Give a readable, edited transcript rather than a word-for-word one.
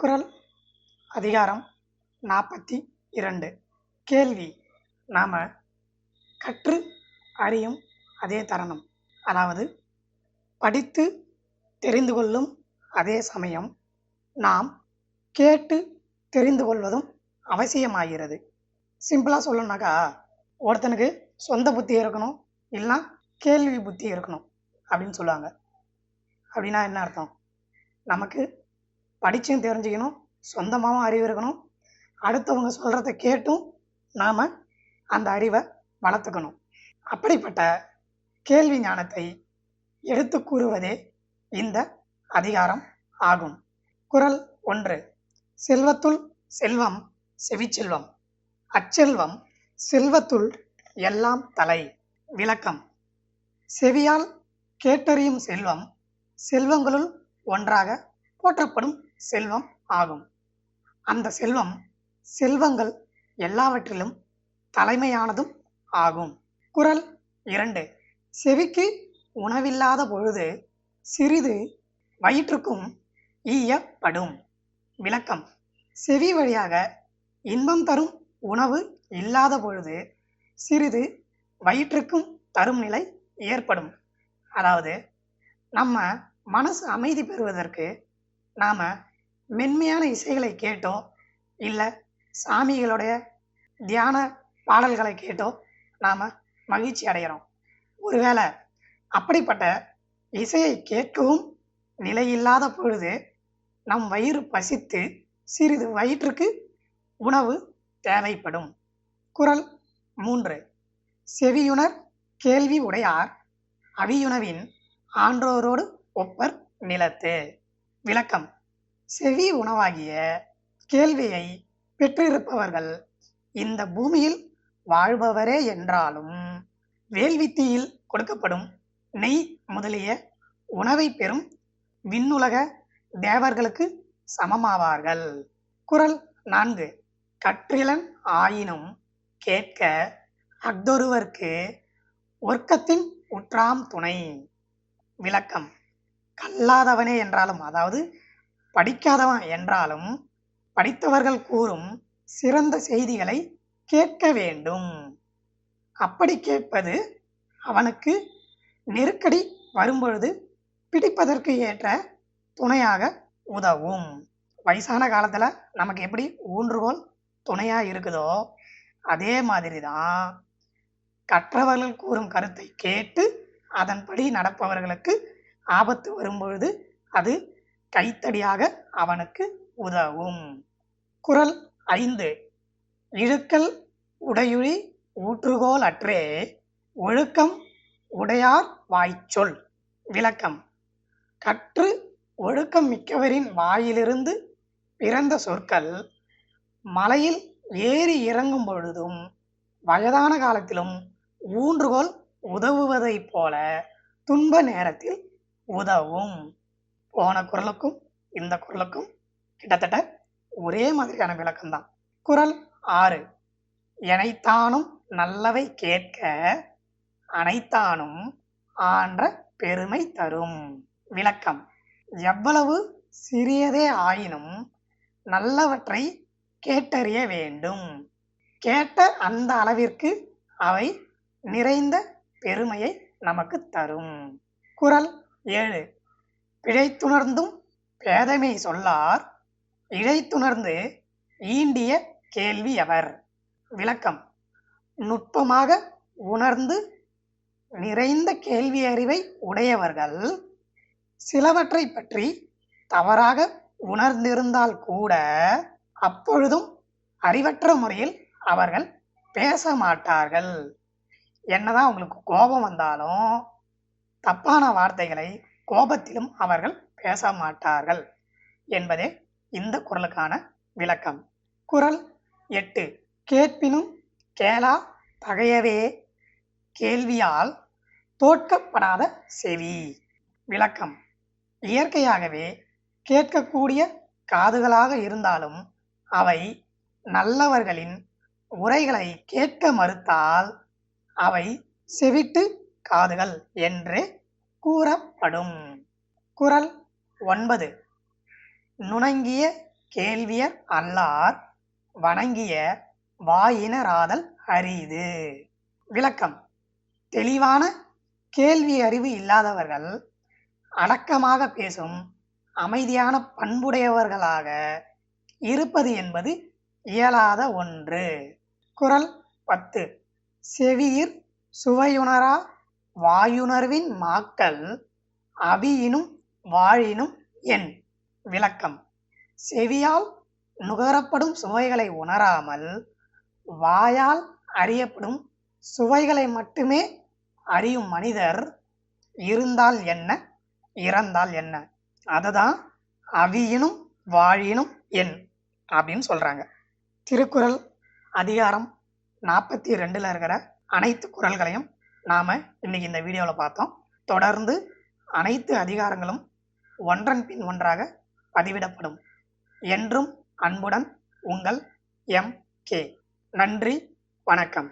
குறள் அதிகாரம் 42. கேள்வி. நாம் கற்று அறியும் அதே தருணம், அதாவது படித்து தெரிந்து கொள்ளும் அதே சமயம் நாம் கேட்டு தெரிந்து கொள்வதும் அவசியமாகிறது. சிம்பிளாக சொல்லணுனாக்கா, ஒருத்தனுக்கு சொந்த புத்தி இருக்கணும், இல்லைனா கேள்வி புத்தி இருக்கணும் அப்படின்னு சொல்லுவாங்க. அப்படின்னா என்ன அர்த்தம்? நமக்கு படித்தும் தெரிஞ்சுக்கணும், சொந்தமாகவும் அறிவு இருக்கணும், அடுத்தவங்க சொல்கிறத கேட்டும் நாம் அந்த அறிவை வளர்த்துக்கணும். அப்படிப்பட்ட கேள்வி ஞானத்தை எடுத்து கூறுவதே இந்த அதிகாரம் ஆகும். குறள் 1. செல்வத்துள் செல்வம் செவிச்செல்வம், அச்செல்வம் செல்வத்துள் எல்லாம் தலை. விளக்கம். செவியால் கேட்டறியும் செல்வம் செல்வங்களுள் ஒன்றாக போற்றப்படும் செல்வம் ஆகும். அந்த செல்வம் செல்வங்கள் எல்லாவற்றிலும் தலைமையானதும் ஆகும். குறள் 2. செவிக்கு உணவில்லாத பொழுது சிறிது வயிற்றுக்கும் ஈயப்படும். விளக்கம். செவி வழியாக இன்பம் தரும் உணவு இல்லாத பொழுது சிறிது வயிற்றுக்கும் தரும் நிலை ஏற்படும். அதாவது நம்ம மனசு அமைதி பெறுவதற்கு நாம் மென்மையான இசைகளை கேட்டோ இல்லை சாமிகளுடைய தியான பாடல்களை கேட்டோ நாம் மகிழ்ச்சி அடைகிறோம். ஒருவேளை அப்படிப்பட்ட இசையை கேட்கவும் நிலையில்லாத பொழுது நம் வயிறு பசித்து சிறிது வயிற்றுக்கு உணவு தேவைப்படும். குறள் 3. செவியுணர் கேள்வி உடையார் அவியுணவின் ஆன்றோரோடு ஒப்பர் நிலத்து. விளக்கம். செவி உணவாகிய கேள்வியை பெற்றிருப்பவர்கள் இந்த பூமியில் வாழ்பவரே என்றாலும் வேள்வித்தீயில் கொடுக்கப்படும் நெய் முதலிய உணவை பெறும் விண்ணுலக தேவர்களுக்கு சமமாவார்கள். குறள் 4. கற்றிலன் ஆயினும் கேட்க அஃதொருவர்க்கு ஒர்க்கத்தின் உற்றாம் துணை. விளக்கம். கல்லாதவனே என்றாலும், அதாவது படிக்காதவன் என்றாலும், படித்தவர்கள் கூறும் சிறந்த செய்திகளை கேட்க வேண்டும். அப்படி கேட்பது அவனுக்கு நெருக்கடி வரும்பொழுது பிடிப்பதற்கு ஏற்ற துணையாக உதவும். வயசான காலத்தில் நமக்கு எப்படி ஊன்றுகோல் துணையாக இருக்குதோ அதே மாதிரி தான் கற்றவர்கள் கூறும் கருத்தை கேட்டு அதன்படி நடப்பவர்களுக்கு ஆபத்து வரும்பொழுது அது கைத்தடியாக அவனுக்கு உதவும். குறள் 5. இழுக்கல் உடையுழி ஊற்றுகோல் அற்றே ஒழுக்கம் உடையார் வாய்ச்சொல். விளக்கம். கற்று ஒழுக்கம் மிக்கவரின் வாயிலிருந்து பிறந்த சொற்கள் மலையில் ஏறி இறங்கும் பொழுதும் வயதான காலத்திலும் ஊன்றுகோல் உதவுவதைப் போல துன்ப நேரத்தில் உதவும். போன குறளுக்கும் இந்த குறளுக்கும் கிட்டத்தட்ட ஒரே மாதிரியான விளக்கம்தான். குறள் 6. எனைத்தானும் நல்லவை கேட்க அனைத்தானும் ஆன்ற பெருமை தரும். விளக்கம். எவ்வளவு சிறியதே ஆயினும் நல்லவற்றை கேட்டறிய வேண்டும். கேட்ட அந்த அளவிற்கு அவை நிறைந்த பெருமையை நமக்கு தரும். குறள் 7. பிழைத்துணர்ந்தும் பேதமை சொல்லார் இழைத்துணர்ந்து ஈண்டிய கேள்வி அவர். விளக்கம். நுட்பமாக உணர்ந்து நிறைந்த கேள்வி அறிவை உடையவர்கள் சிலவற்றை பற்றி தவறாக உணர்ந்திருந்தால் கூட அப்பொழுதும் அறிவற்ற முறையில் அவர்கள் பேச மாட்டார்கள். என்னதான் உங்களுக்கு கோபம் வந்தாலும் தப்பான வார்த்தைகளை கோபத்திலும் அவர்கள் பேச மாட்டார்கள் என்பதே இந்த குறளுக்கான விளக்கம். குறள் 8. கேட்பினும் கேளா தகையவே கேள்வியால் தோற்கப்படாத செவி. விளக்கம். இயற்கையாகவே கேட்கக்கூடிய காதுகளாக இருந்தாலும் அவை நல்லவர்களின் உரைகளை கேட்க மறுத்தால் அவை செவிட்டு காதுகள் என்றே கூறப்படும். குறள் 9. நுணங்கிய கேள்வியர் அல்லார் வணங்கிய வாயினராதல் அரிது. விளக்கம். தெளிவான கேள்வி அறிவு இல்லாதவர்கள் அடக்கமாக பேசும் அமைதியான பண்புடையவர்களாக இருப்பது என்பது இயலாத ஒன்று. குறள் 10. செவியிற் சுவையுணரா வாயுணர்வின் மாக்கள் அவியினும் வாழினும் என். விளக்கம். செவியால் நுகரப்படும் சுவைகளை உணராமல் வாயால் அறியப்படும் சுவைகளை மட்டுமே அறியும் மனிதர் இருந்தால் என்ன, இறந்தால் என்ன, அதுதான் அவியினும் வாழினும் என் அப்படின்னு சொல்றாங்க. திருக்குறள் அதிகாரம் 42ல் இருக்கிற அனைத்து குறள்களையும் நாம இன்னைக்கு இந்த வீடியோவில் பார்த்தோம். தொடர்ந்து அனைத்து அதிகாரங்களும் ஒன்றன் பின் ஒன்றாக பதிவிடப்படும். என்றும் அன்புடன் உங்கள் எம்.கே. நன்றி, வணக்கம்.